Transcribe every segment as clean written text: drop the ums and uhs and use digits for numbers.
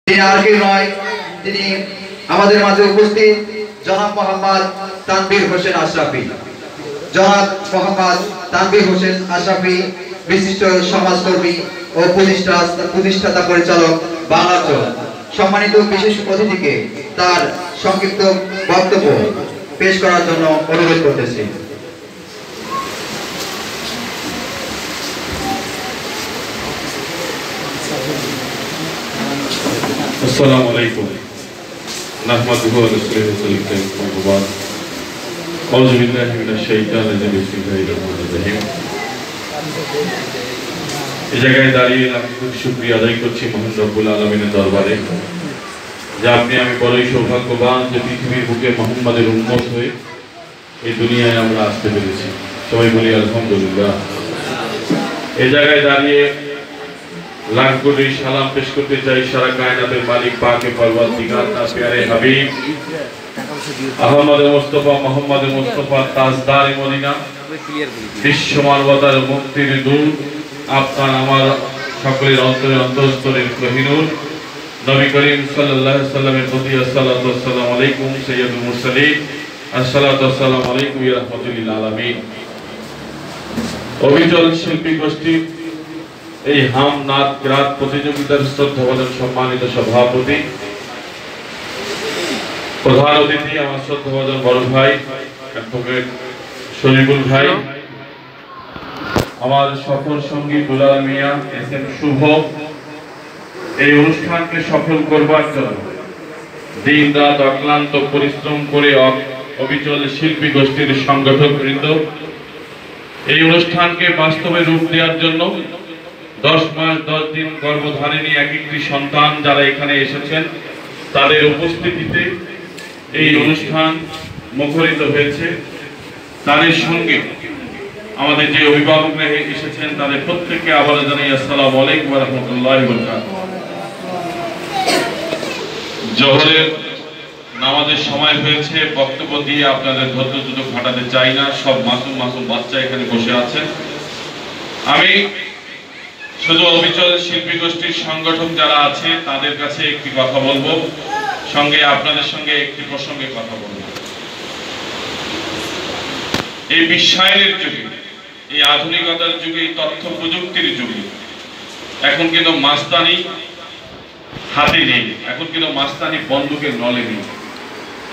তিনি আর কেউ নয়, তিনি আমাদের মাঝে উপস্থিত জনাব মোহাম্মদ তানভীর হোসেন আশরাফি। জনাব মোহাম্মদ তানভীর হোসেন আশরাফি বিশিষ্ট সমাজকর্মী ও প্রতিষ্ঠাতা পরিচালক বাংলাচল। সম্মানিত বিশেষ অতিথিকে তার সংক্ষিপ্ত বক্তব্য পেশ করার জন্য অনুরোধ করতেছি। अस्सलामु अलैकुम नहमदुहु व नस्तईनुहु औज़ु बिल्लाहि मिनश शैतानिर रजीम बिस्मिल्लाहिर रहमानिर रहीम। এই জায়গায় দাঁড়িয়ে আমি খুব শুকরিয়া আদায় করছি মহান রব্বুল আলামিনের দরবারে যে আপনি আমি বড়ই সৌভাগ্যবান যে পৃথিবীর বুকে মুহাম্মাদের উম্মত হয়ে এই দুনিয়ায় আমরা আসতে পেরেছি। সবাই বলি আলহামদুলিল্লাহ। এই জায়গায় দাঁড়িয়ে লাখ কোটি সালাম পেশ করতে চাই সারা কায়নাতের মালিক পাকে পরওয়ারদিগার তার প্যারে হাবিব আহমদ মুস্তাফা মোহাম্মদ মুস্তাফা তাজদার মদিনা বিশ্ব মানবতার মুক্তির দূত আপনার আমার সকলের অন্তরে অন্তঃস্থলের কোহিনূর নবী করিম সাল্লাল্লাহু আলাইহি সাল্লামের প্রতি আসসালাতু ওয়াসসালামু আলাইকুম সাইয়্যিদুল মুরসালিন আসসালাতু ওয়াসসালামু আলাইকুম ইয়া রাহমাতুল আলামিন। অবিচল শিল্পী গোষ্ঠী এই হাম নাদ কিরাত প্রতিযোগিতার শ্রদ্ধাভাজন সম্মানিত সভাপতি প্রধান অতিথি আমার শ্রদ্ধাভাজন বড় ভাই অ্যাডভোকেট শরীফুল ভাই, আমার সফর সঙ্গী দুলাল মিয়া এস এম শুভ, এই অনুষ্ঠানকে সফল করবার জন্য দিন রাত অক্লান্ত পরিশ্রম করে অবিচল শিল্পী গোষ্ঠীর সংগঠক বৃন্দ, এই অনুষ্ঠানকে বাস্তবে রূপ দেওয়ার জন্য 10 মাস 10 দিন গর্ভধারিণী এক একটি সন্তান যারা এখানে এসেছেন তাদের উপস্থিতিতে এই অনুষ্ঠান মুখরিত হয়েছে। তাদের সঙ্গে আমাদের যে অভিভাবকরা এসেছেন তাদের প্রত্যেককে আবার জানাই আসসালামু আলাইকুম ওয়া রাহমাতুল্লাহি ওয়া বারাকাতুহু। জোহরের নামাজের সময় হয়েছে, বক্তব্য দিয়ে আপনাদের ধৈর্য দুটো ঘটাতে চাই না, সব মাসুম বাচ্চা এখানে বসে আছেন। আমি শুধু অবিচল শিল্পী গোষ্ঠীর সংগঠক যারা আছে তাদের কাছে একটি কথা বলবো, সঙ্গে আপনাদের সঙ্গে একটি প্রসঙ্গে কথা বলবো। এই বিশ্বায়নের যুগে, এই আধুনিকতার যুগে, এই তথ্য প্রযুক্তির যুগে এখন কিন্তু মাস্তানি হাতে নেই, এখন কিন্তু মাস্তানি বন্দুকের নলে নেই,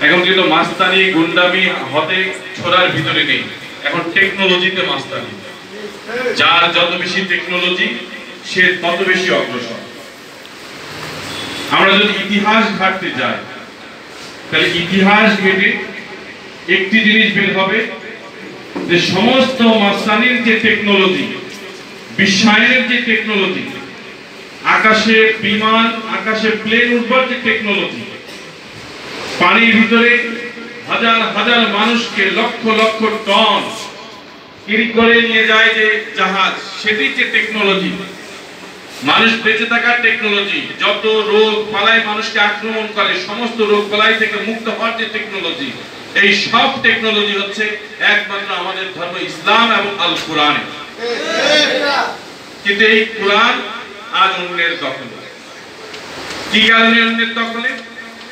এখন কিন্তু মাস্তানি গুন্ডামি হাতে ছোড়ার ভিতরে নেই, এখন টেকনোলজিতে মাস্তানি। যার যত বেশি টেকনোলজি সে তত বেশি অগ্রসর। আমরা যদি ইতিহাস ঘাটতে যাই তাহলে ইতিহাস ঘেটে একটি জিনিস বের হবে যে সমস্ত মাস্তানির যে টেকনোলজি, বিশ্বায়নের যে টেকনোলজি, আকাশে বিমান, আকাশে প্লেন উঠবার যে টেকনোলজি, পানির ভিতরে হাজার হাজার মানুষকে লক্ষ লক্ষ টন ক্যারি করে নিয়ে যায় যে জাহাজ, সেটি যে টেকনোলজি, মানুষ বেঁচে থাকার টেকনোলজি, যত রোগ বালাই মানুষকে আক্রমণ করে সমস্ত রোগ বালাই থেকে মুক্ত হওয়ার যে টেকনোলজি, এই সব টেকনোলজি হচ্ছে একমাত্র আমাদের ধর্ম ইসলাম এবং আল কোরআনে। কিন্তু এই কোরআন আজ অন্যের দখলে। কি কারণে অন্যের দখলে?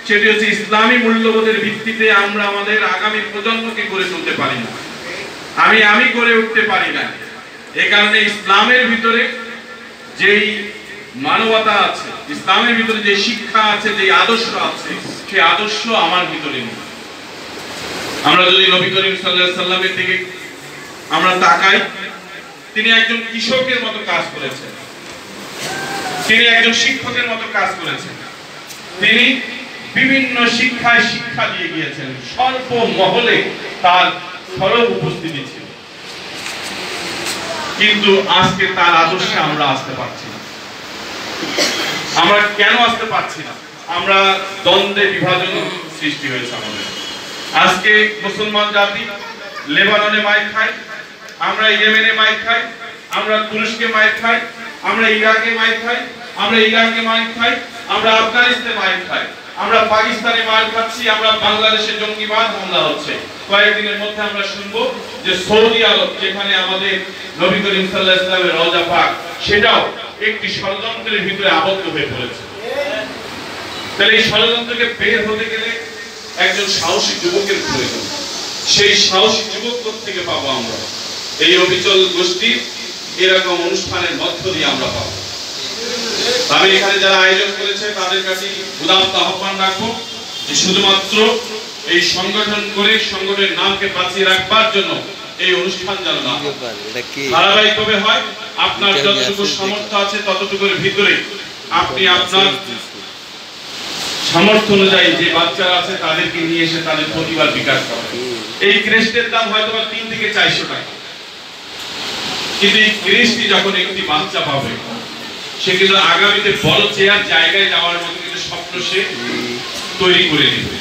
সেটি হচ্ছে ইসলামী মূল্যবোধের ভিত্তিতে আমরা আমাদের আগামী প্রজন্মকে গড়ে তুলতে পারি না, আমি গড়ে উঠতে পারি না। এই কারণে ইসলামের ভিতরে যেই মানবতা আছে, ইসলামের ভিতরে যে শিক্ষা আছে, যে আদর্শ আছে, সেই আদর্শ আমার ভিতরে নেই। আমরা যদি নবী করিম সাল্লাল্লাহু আলাইহি সাল্লামের দিকে আমরা তাকাই, তিনি একজন কৃষকের মতো কাজ করেছেন, তিনি একজন শিক্ষকের মতো কাজ করেছেন, তিনি বিভিন্ন শিক্ষায় শিক্ষা দিয়ে গিয়েছেন, স্বল্প মহলে তার সরব উপস্থিতি ছিল। কিন্তু আজকে তার আদর্শে আমরা আসতে পারছি না। আমরা কেন আসতে পারছি না? আমরা দ্বন্দ্বে বিভাজন সৃষ্টি হয়েছে আমাদের। আজকে মুসলমান জাতি লেবাননে মাইর খায়, আমরা ইয়েমেনে মাইর খাই, আমরা তুরস্কে মাইর খাই, আমরা ইরাকে মাইর খাই, আমরা ইরাকে মাইর খাই, আমরা আফগানিস্তানে মাইর খাই, আমরা পাকিস্তানে মার খাচ্ছি, আমরা বাংলাদেশে জঙ্গিবাদ হামলা হচ্ছে। কয়েকদিনের মধ্যে আমরা শুনবো যে সৌদি আরব, যেখানে আমাদের নবী করিম সাল্লাল্লাহু আলাইহি ওয়াসাল্লামের রওজা পাক, সেটাও একটি ষড়যন্ত্রের ভিতরে আবদ্ধ হয়ে পড়েছে। তাহলে এই ষড়যন্ত্রকে বের হতে গেলে একজন সাহসী যুবকের প্রয়োজন। সেই সাহসী যুবক থেকে পাবো আমরা এই অবিচল গোষ্ঠীর এরকম অনুষ্ঠানের মধ্য দিয়ে আমরা পাবো। আমি এখানে যারা আয়োজন করেছে তাদের কাছে উদাত্ত আহ্বান রাখবো যে শুধুমাত্র এই সংগঠন করে সংগঠনের নামকে বাঁচিয়ে রাখবার জন্য এই অনুষ্ঠান যেন না ধারাবাহিকভাবে হয়। আপনার যতটুকু সামর্থ্য আছে ততটুকুর ভিতরে আপনি আপনার সামর্থ্য অনুযায়ী যে বাচ্চারা আছে তাদেরকে নিয়ে এসে তাদের প্রতিভার বিকাশ করা। এই ক্রেস্টের দাম হয়তো 3 থেকে 400 টাকা, কিন্তু এই ক্রেস্টটি যখন একটি বাচ্চা পাবে সে কিন্তু আগামীতে বড় চেয়ার জায়গায় যাওয়ার মতো কিন্তু স্বপ্ন সে তৈরি করে নেবে।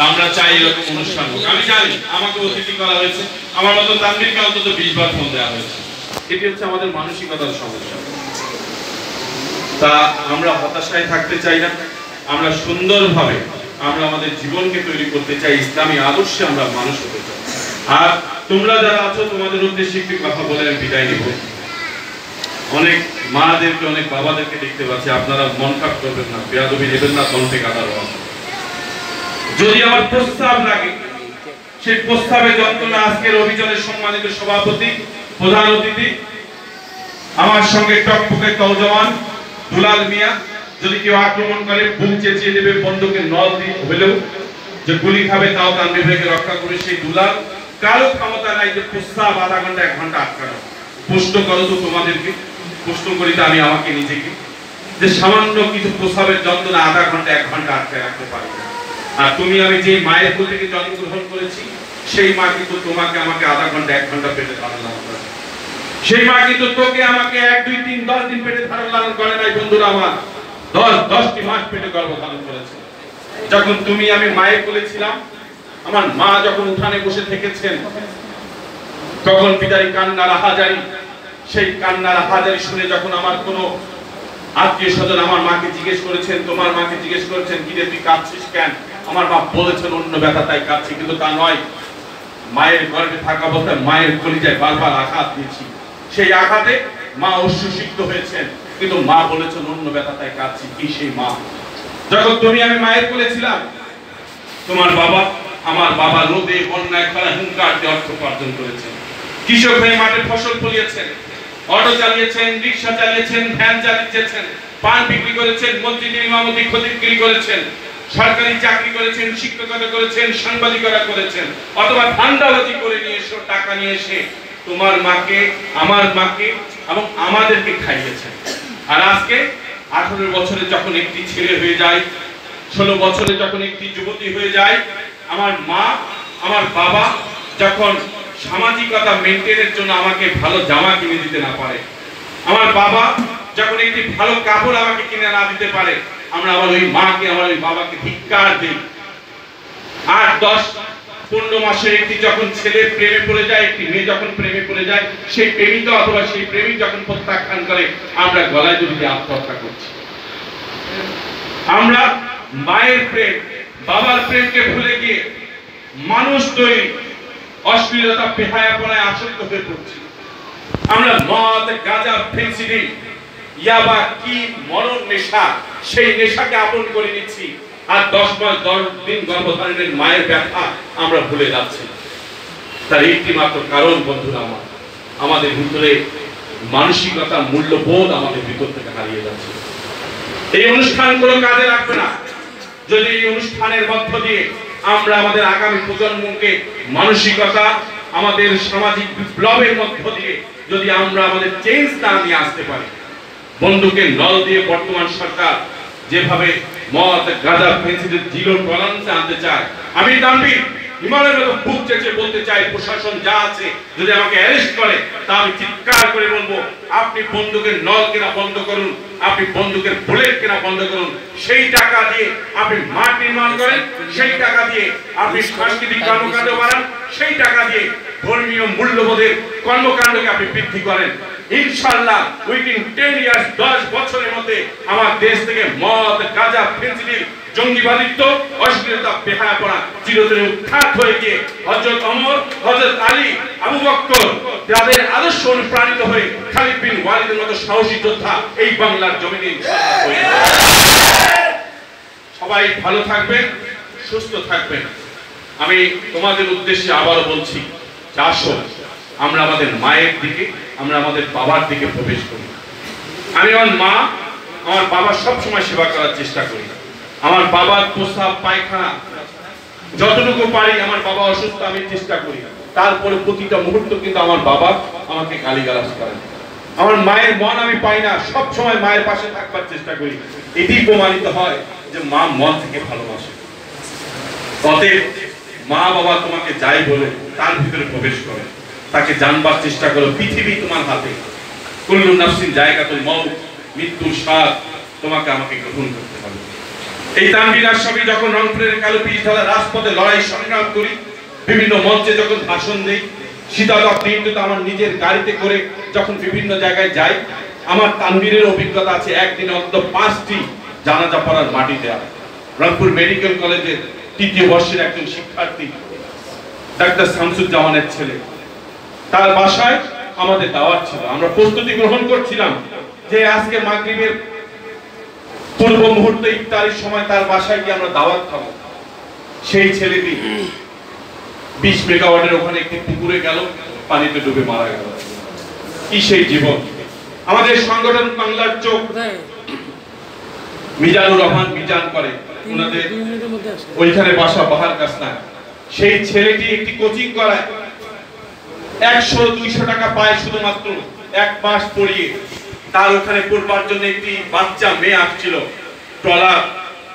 আমরা চাই এরকম অনুষ্ঠান হোক। আমি জানি আমাকে অতিথি করা হয়েছে, আমার মতো তানভীরকে অন্তত 20 বার ফোন দেওয়া হয়েছে। এটি হচ্ছে আমাদের মানসিকতার সমস্যা। তা আমরা হতাশায় থাকতে চাই না, আমরা সুন্দরভাবে আমরা আমাদের জীবনকে তৈরি করতে চাই, ইসলামী আদর্শে আমরা মানুষ হতে চাই। আর তোমরা যারা আছো তোমাদের উদ্দেশ্যে একটি কথা বলে আমি বিদায় নিব। অনেক মাদেরকে অনেক বাবাদেরকে দেখতে পাচ্ছি, আপনারা মন খারাপ করবেন না, বেয়াদবি নেবেন না, কণ্ঠে কাটার যদি আমার প্রস্তাব লাগে সেই প্রস্তাবে যন্ত্রণা আজকের অভিযানের সম্মানিত সভাপতি প্রধান অতিথি আমার সঙ্গে টকপকে তৌজওয়ান দুলাল মিয়া, যদি কেউ আক্রমণ করে বুক চেঁচিয়ে দেবে, বন্দুকের নল দিয়ে হলেও যে গুলি খাবে তাও তানভীর ভাইকে রক্ষা করে সেই দুলাল কারো ক্ষমতা নাই যে প্রস্তাব আধা ঘন্টা 1 ঘন্টা আটকানো। প্রশ্ন করো তো তোমাদেরকে, প্রশ্ন করি তো আমি আমাকে নিজেকে, যে সামান্য কিছু প্রস্তাবের যন্ত্রণা আধা ঘন্টা 1 ঘন্টা আটকে রাখতে পারি না। আর তুমি আমি যে মায়ের কোল থেকে জন্মগ্রহণ করেছি সেই মা কিন্তু তোমাকে আমাকে আধা ঘন্টা 1 ঘন্টা পেটে ধারণ লালন করে। সেই মা কিন্তু তোকে আমাকে 1 2 3 10 দিন পেটে ধারণ লালন করে নাই বন্ধুরা আমার, 10টি মাস পেটে গর্ভ ধারণ করেছে। যখন তুমি আমি মায়ের কোলে ছিলাম, আমার মা যখন উঠানে বসে থেকেছেন তখন পিতারি কান্নার হাজারি, সেই কান্নার হাজারি শুনে যখন আমার কোনো আত্মীয় স্বজন আমার মাকে জিজ্ঞেস করেছেন, তোমার মাকে জিজ্ঞেস করেছেন কি রে তুই কাঁদছিস কেন, আমার মা বলেছেন অন্য ব্যথা তাই কাঁদছি, কিন্তু তা নয়, মায়ের গর্ভে থাকা অবস্থায় মায়ের কলিজায় বারবার আঘাত দিয়েছি, সেই আঘাতে মা অশ্রুসিক্ত হয়েছেন, কিন্তু মা বলেছেন অন্য ব্যথা তাই কাঁদছি। কি সেই মা? যখন তুমি আমি মায়ের কোলে ছিলাম, তোমার বাবা আমার বাবা রোদে বন্যায় খরা হুঙ্কার দিয়ে অর্থ উপার্জন করেছেন, কৃষক হয়ে মাঠে ফসল ফলিয়েছেন, অটো চালিয়েছেন, রিক্সা চালিয়েছেন, ভ্যান চালিয়েছেন, পান বিক্রি করেছেন, মসজিদের ইমামতি খতিবগিরি করেছেন, সরকারি চাকরি করেছেন, শিক্ষকতা করেছেন, সাংবাদিকতা করেছেন, অথবা ধান্দাবাজি করে নিয়ে এসে টাকা নিয়ে এসে তোমার মাকে আমার মাকে এবং আমাদেরকে খাইয়েছেন। আর আজকে 18 বছরে যখন একটি ছেলে হয়ে যায়, 16 বছরে যখন একটি যুবতী হয়ে যায়, আমার মা আমার বাবা যখন সামাজিকতা মেইনটেইনের জন্য আমাকে ভালো জামা কিনে দিতে না পারে, আমার বাবা যখন একটি ভালো কাপড় আমাকে কিনে না দিতে পারে, আমরা আমার ওই মাকে আমার ওই বাবাকে ধিক্কার দিই। 8 10 15 মাসের একটি যখন ছেলে প্রেমে পড়ে যায়, একটি মেয়ে যখন প্রেমে পড়ে যায়, সেই প্রেমিকা অথবা সেই প্রেমিক যখন প্রত্যাখ্যান করে, আমরা গলায় দড়ি দিয়ে আত্মহত্যা করছি। আমরা মায়ের প্রেম বাবার প্রেমকে ভুলে গিয়ে মানুষ তৈরি অশ্লীলতা বেহায়াপনায় আসক্ত হয়ে পড়ছি। আমরা মদ গাঁজা ফেন্সিডিল ইয়াবা কি মরণ নেশা, সেই নেশাকে আপন করে নিচ্ছি। আর 10 মাস 10 দিন গর্ভধারণের মায়ের ব্যথা আমরা ভুলে যাচ্ছি। তার একটি মাত্র কারণ বন্ধুরা আমার, আমাদের ভিতরে মানসিকতা মূল্যবোধ আমাদের ভিতর থেকে হারিয়ে যাচ্ছে। এই অনুষ্ঠান কোনো কাজে লাগবে না যদি এই অনুষ্ঠানের মধ্য দিয়ে আমরা আমাদের আগামী প্রজন্মকে মানসিকতা আমাদের সামাজিক বিপ্লবের মধ্য দিয়ে যদি আমরা আমাদের চেঞ্জ না নিয়ে আসতে পারি। বন্দুকের নল দিয়ে বর্তমান সরকার যেভাবে মদ গাঁজা ফেন্সিডিল জিরো টলারেন্সে আনতে চায়, আমি তানভীর হিমালয়ের মতো বুক চেঁচে বলতে চাই, প্রশাসন যা আছে যদি আমাকে অ্যারেস্ট করে তা আমি চিৎকার করে বলবো, আপনি বন্দুকের নল কেনা বন্ধ করুন, আপনি বন্দুকের বুলেট কেনা বন্ধ করুন। সেই টাকা দিয়ে আপনি মাঠ নির্মাণ করেন, সেই টাকা দিয়ে আপনি সাংস্কৃতিক কর্মকাণ্ড বাড়ান, সেই টাকা দিয়ে ধর্মীয় মূল্যবোধের কর্মকাণ্ডকে আপনি বৃদ্ধি করেন। ইনশাআল্লাহ উইদিন 10 ইয়ার্স 10 বছরের মধ্যে আমার দেশ থেকে মদ গাঁজা ফেন্সিডিল জঙ্গিবাদিত্ব অশ্লীলতা বেহায়াপনা চিরতরে উৎখাত হয়ে গিয়ে হযরত ওমর হযরত আলী আবু বকর তাদের আদর্শ অনুপ্রাণিত হয়ে খালিদ বিন ওয়ালিদের মতো সাহসী যোদ্ধা এই বাংলার জমিনে ইনশাআল্লাহ। সবাই ভালো থাকবেন, সুস্থ থাকবেন। আমি তোমাদের উদ্দেশ্যে আবারও বলছি যে আসো আমরা আমাদের মায়ের দিকে, আমরা আমাদের বাবার দিকে প্রবেশ করি। আমি আমার মা, আমার বাবার সবসময় সেবা করার চেষ্টা করি। আমার বাবার প্রস্রাব পায়খানা যতটুকু পারি, আমার বাবা অসুস্থ আমি চেষ্টা করি, তারপরে প্রতিটা মুহূর্ত কিন্তু আমার বাবা আমাকে গালিগালাজ করেন। আমার মায়ের মন আমি পাই না, সব সময় মায়ের পাশে থাকবার চেষ্টা করি। এটি প্রমাণিত হয় যে মা মন থেকে ভালোবাসে। অতএব মা বাবা তোমাকে যাই বলে তার ভিতরে প্রবেশ করে, তাকে জানবার চেষ্টা করো। পৃথিবী তোমার হাতে, কুল্লু নাফসিন জায়গাতুল মউত, মৃত্যুর স্বাদ তোমাকে আমাকে গ্রহণ করতে হবে। এই তানভীর আশরাফী যখন রংপুরের কালোপিচ ঢালা রাজপথে লড়াই সংগ্রাম করি, বিভিন্ন মঞ্চে যখন ভাষণ দেই, শীতাতপ দিনটাতে আমার নিজের গাড়িতে করে যখন বিভিন্ন জায়গায় যাই, আমার তানভীরের অভিজ্ঞতা আছে একদিন অন্তত 5টি জানাজা পড়ার মাটি দেয়া। রংপুর মেডিকেল কলেজের 3য় বর্ষের একজন শিক্ষার্থী ডাক্তার শামসুজ্জামানের ছেলে, তার বাসায় আমাদের দাওয়াত ছিল। আমরা প্রস্তুতি গ্রহণ করছিলাম যে আজকে মাগরিবের পূর্ব মুহূর্তে ইফতারের সময় তার বাসায় গিয়ে আমরা দাওয়াত খাবো। সেই ছেলেটি 20 মেগাওয়াটের ওখানে একটি পুকুরে গেল, পানিতে ডুবে মারা গেল। কি সেই জীবন! আমাদের সংগঠন বাংলার চোখ মিজানুর রহমান মিজান করে, ওনাদের ওইখানে বাসা বাহার কাছনা। সেই ছেলেটি একটি কোচিং করায়, 100-200 টাকা পায় শুধুমাত্র 1 মাস পড়িয়ে। তার ওখানে পড়বার জন্য একটি বাচ্চা মেয়ে আসছিল, ট্রলার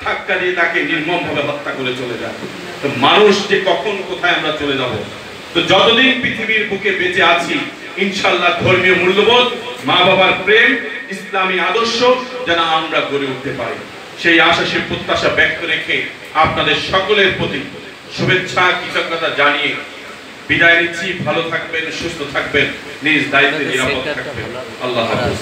ধাক্কা দিয়ে তাকে নির্মমভাবে হত্যা করে চলে যায়। তো মানুষ যে কখন কোথায় আমরা চলে যাব। তো যতদিন পৃথিবীর বুকে বেঁচে আছি, ইনশাআল্লাহ ধর্মীয় মূল্যবোধ, মা বাবার প্রেম, ইসলামী আদর্শ যেন আমরা গড়ে উঠতে পারি, সেই আশা সেই প্রত্যাশা ব্যক্ত রেখে আপনাদের সকলের প্রতি শুভেচ্ছা কৃতজ্ঞতা জানিয়ে বিদায় নিচ্ছি। ভালো থাকবেন, সুস্থ থাকবেন, নিজ দায়িত্বে নিরাপদ থাকবেন। আল্লাহ হাফেজ।